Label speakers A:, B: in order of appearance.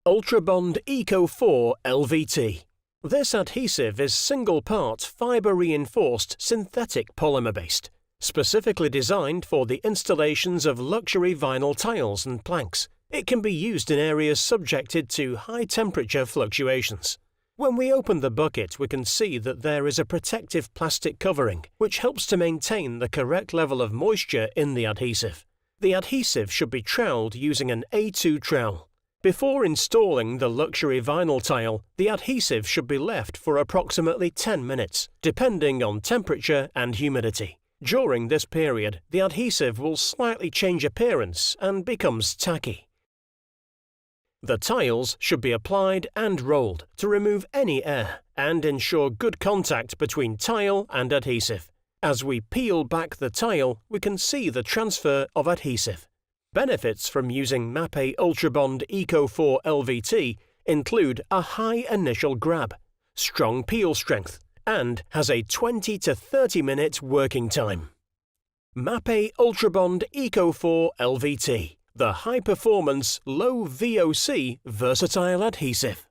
A: Ultrabond Eco 4 LVT. This adhesive is single-part fibre-reinforced synthetic polymer-based, specifically designed for the installations of luxury vinyl tiles and planks. It can be used in areas subjected to high temperature fluctuations. When we open the bucket, we can see that there is a protective plastic covering, which helps to maintain the correct level of moisture in the adhesive. The adhesive should be troweled using an A2 trowel. Before installing the luxury vinyl tile, the adhesive should be left for approximately 10 minutes, depending on temperature and humidity. During this period, the adhesive will slightly change appearance and becomes tacky. The tiles should be applied and rolled to remove any air and ensure good contact between tile and adhesive. As we peel back the tile, we can see the transfer of adhesive. Benefits from using Mapei Ultrabond Eco 4 LVT include a high initial grab, strong peel strength, and has a 20 to 30 minute working time. Mapei Ultrabond Eco 4 LVT, the high-performance, low VOC versatile adhesive.